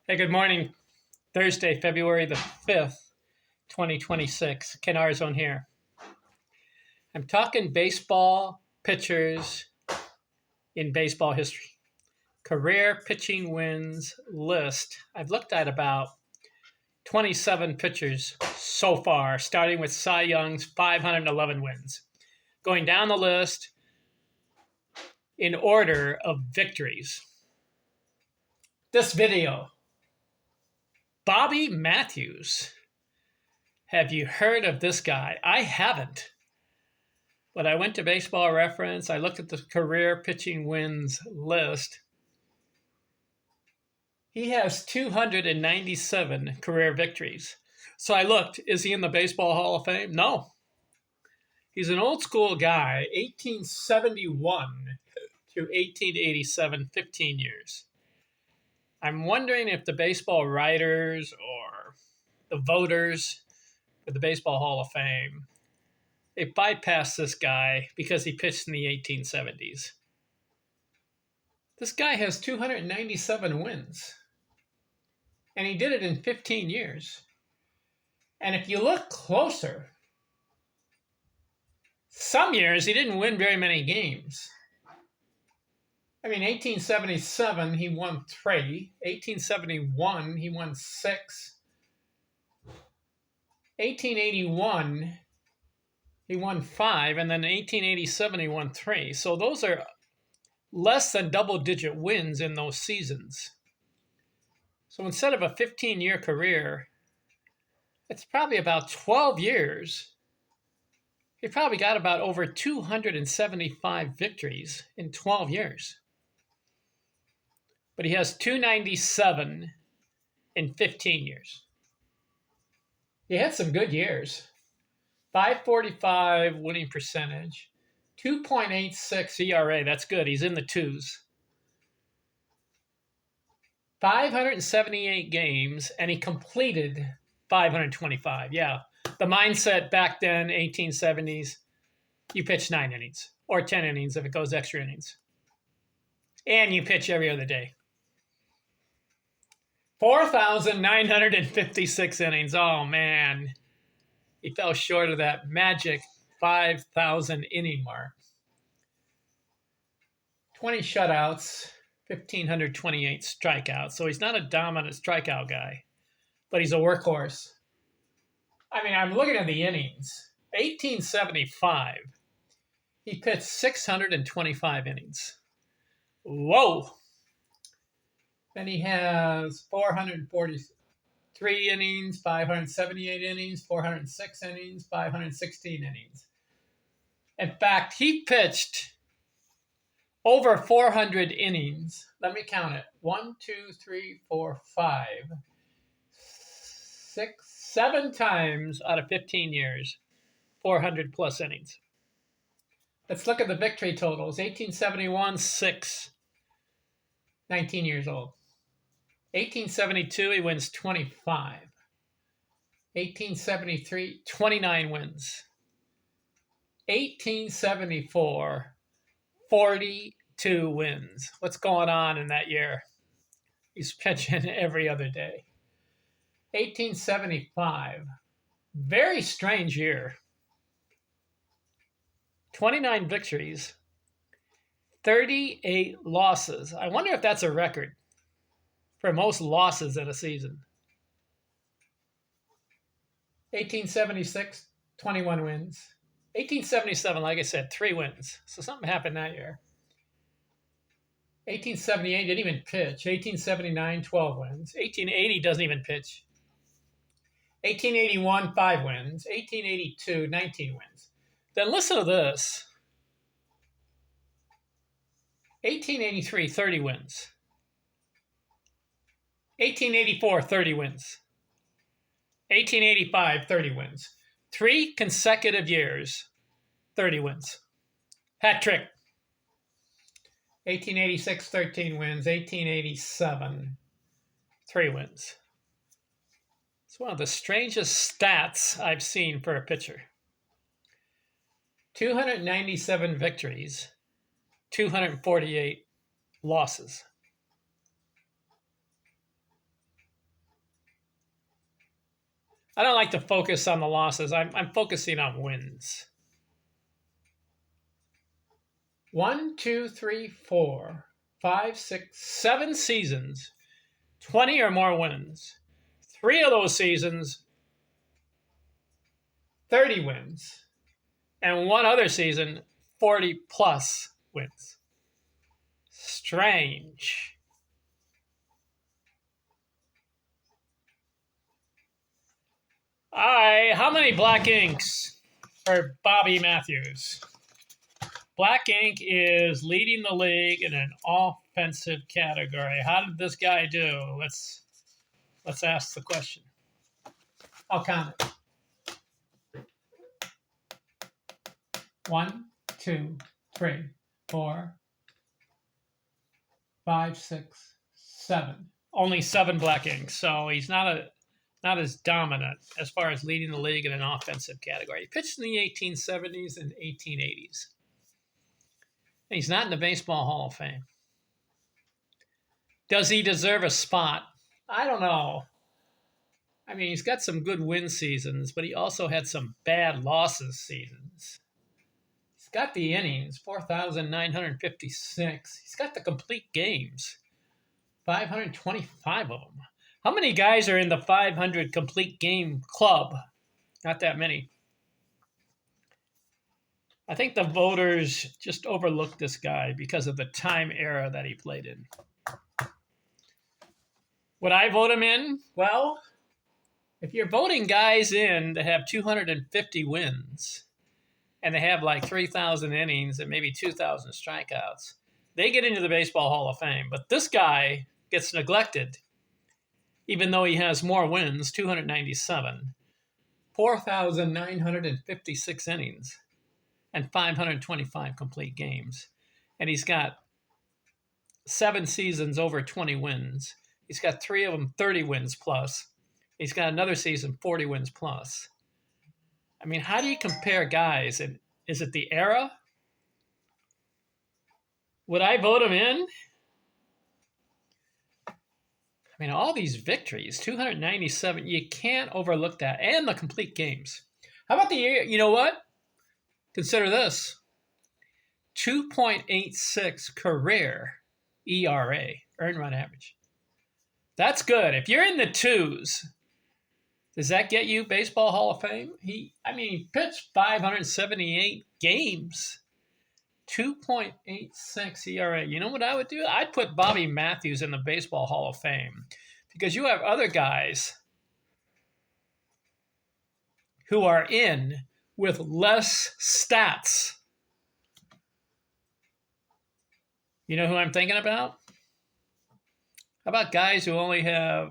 Hey, good morning. Thursday, February the 5th, 2026. Ken Arzon here. I'm talking baseball pitchers in baseball history. Career pitching wins list. I've looked at about 27 pitchers so far, starting with Cy Young's 511 wins. Going down the list in order of victories. This video, Bobby Matthews. Have you heard of this guy? I haven't. But I went to Baseball Reference. I looked at the career pitching wins list. He has 297 career victories. So I looked, is he in the Baseball Hall of Fame? No. He's an old school guy, 1871 to 1887, 15 years. I'm wondering if the baseball writers or the voters for the Baseball Hall of Fame, they bypassed this guy because he pitched in the 1870s. This guy has 297 wins. And he did it in 15 years. And if you look closer, some years he didn't win very many games. I mean, 1877, he won 3. 1871, he won 6. 1881, he won 5. And then 1887, he won 3. So those are less than double-digit wins in those seasons. So instead of a 15-year career, it's probably about 12 years. He probably got about over 275 victories in 12 years. But he has 297 in 15 years. He had some good years. 545 winning percentage, 2.86 ERA. That's good. He's in the twos. 578 games, and he completed 525. Yeah. The mindset back then, 1870s, you pitch 9 innings or 10 innings if it goes extra innings. And you pitch every other day. 4,956 innings. Oh, man. He fell short of that magic 5,000 inning mark. 20 shutouts, 1,528 strikeouts. So he's not a dominant strikeout guy, but he's a workhorse. I mean, I'm looking at the innings. 1875, he pitched 625 innings. Whoa! Then he has 443 innings, 578 innings, 406 innings, 516 innings. In fact, he pitched over 400 innings. Let me count it. 1, 2, 3, 4, 5, 6, 7 times out of 15 years, 400 plus innings. Let's look at the victory totals. 1871, 6, 19 years old. 1872, he wins 25. 1873, 29 wins. 1874, 42 wins. What's going on in that year? He's pitching every other day. 1875, very strange year. 29 victories, 38 losses. I wonder if that's a record for most losses in a season. 1876, 21 wins. 1877, like I said, 3 wins. So something happened that year. 1878, didn't even pitch. 1879, 12 wins. 1880 doesn't even pitch. 1881, 5 wins. 1882, 19 wins. Then listen to this. 1883, 30 wins. 1884, 30 wins. 1885, 30 wins. 3 consecutive years, 30 wins. Hat trick. 1886, 13 wins. 1887, 3 wins. It's one of the strangest stats I've seen for a pitcher. 297 victories, 248 losses. I don't like to focus on the losses. I'm focusing on wins. 1, 2, 3, 4, 5, 6, 7 seasons, 20 or more wins. 3 of those seasons, 30 wins. And one other season, 40 plus wins. Strange. All right, how many black inks for Bobby Matthews? Black ink is leading the league in an offensive category. How did this guy do? Let's ask the question. I'll count it. 1, 2, 3, 4, 5, 6, 7. Only 7 black inks, so he's not as dominant as far as leading the league in an offensive category. He pitched in the 1870s and 1880s. He's not in the Baseball Hall of Fame. Does he deserve a spot? I don't know. I mean, he's got some good win seasons, but he also had some bad losses seasons. He's got the innings, 4,956. He's got the complete games, 525 of them. How many guys are in the 500 complete game club? Not that many. I think the voters just overlooked this guy because of the time era that he played in. Would I vote him in? Well, if you're voting guys in that have 250 wins and they have like 3,000 innings and maybe 2,000 strikeouts, they get into the Baseball Hall of Fame. But this guy gets neglected, even though he has more wins, 297, 4,956 innings, and 525 complete games. And he's got 7 seasons over 20 wins. He's got 3 of them 30 wins plus. He's got another season 40 wins plus. I mean, how do you compare guys? And is it the era? Would I vote him in? I mean, all these victories, 297, you can't overlook that. And the complete games. How about the year? You know what? Consider this. 2.86 career ERA, earned run average. That's good. If you're in the 2s, does that get you Baseball Hall of Fame? He pitched 578 games. 2.86 ERA. You know what I would do? I'd put Bobby Matthews in the Baseball Hall of Fame because you have other guys who are in with less stats. You know who I'm thinking about? How about guys who only have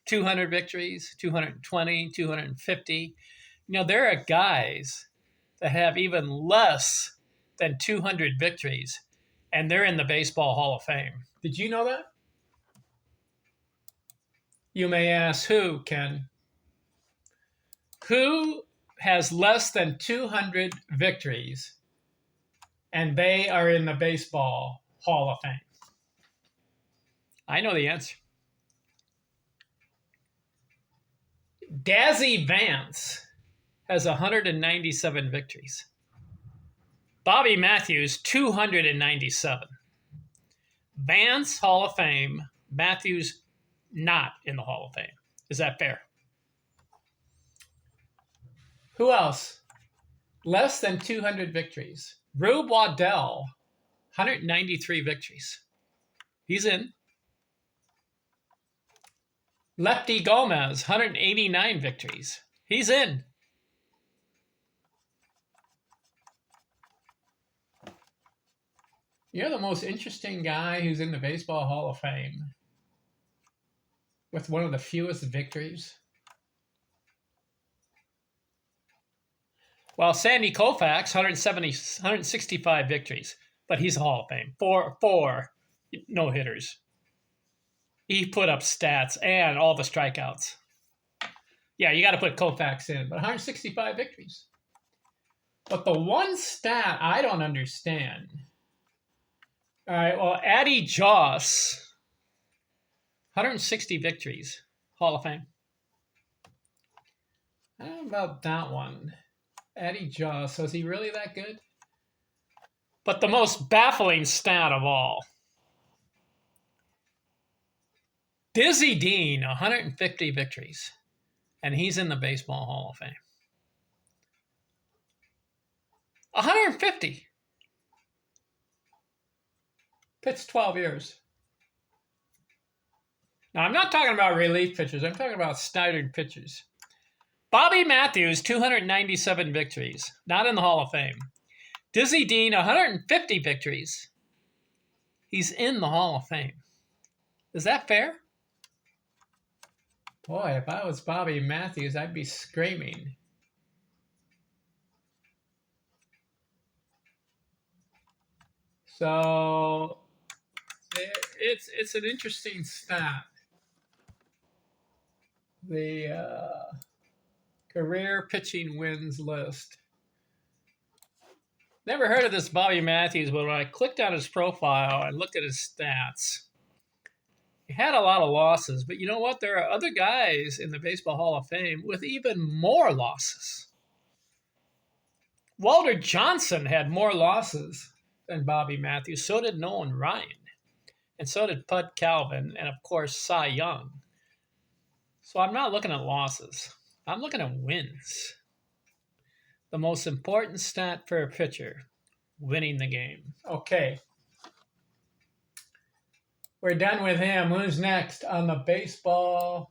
200 victories, 220, 250? You know, there are guys that have even less than 200 victories, and they're in the Baseball Hall of Fame. Did you know that? You may ask, who, Ken? Who has less than 200 victories, and they are in the Baseball Hall of Fame? I know the answer. Dazzy Vance has 197 victories. Bobby Matthews, 297. Vance, Hall of Fame. Matthews, not in the Hall of Fame. Is that fair? Who else? Less than 200 victories. Rube Waddell, 193 victories. He's in. Lefty Gomez, 189 victories. He's in. You're the most interesting guy who's in the Baseball Hall of Fame with one of the fewest victories. Well, Sandy Koufax, 165 victories, but he's a Hall of Fame. Four no-hitters. He put up stats and all the strikeouts. Yeah, you got to put Koufax in, but 165 victories. But the one stat I don't understand. All right, well, Addie Joss, 160 victories, Hall of Fame. How about that one? Eddie Jaw. So is he really that good? But the most baffling stat of all. Dizzy Dean, 150 victories. And he's in the Baseball Hall of Fame. 150. Pitched 12 years. Now, I'm not talking about relief pitchers. I'm talking about staggered pitchers. Bobby Matthews, 297 victories. Not in the Hall of Fame. Dizzy Dean, 150 victories. He's in the Hall of Fame. Is that fair? Boy, if I was Bobby Matthews, I'd be screaming. So it's an interesting stat. The career pitching wins list. Never heard of this Bobby Matthews, but when I clicked on his profile and looked at his stats, he had a lot of losses. But you know what? There are other guys in the Baseball Hall of Fame with even more losses. Walter Johnson had more losses than Bobby Matthews. So did Nolan Ryan. And so did Bud Calvin. And, of course, Cy Young. So I'm not looking at losses. I'm looking at wins. The most important stat for a pitcher, winning the game. Okay. We're done with him. Who's next on the baseball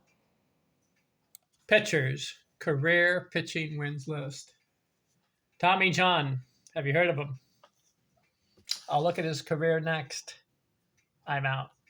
pitchers career pitching wins list? Tommy John. Have you heard of him? I'll look at his career next. I'm out.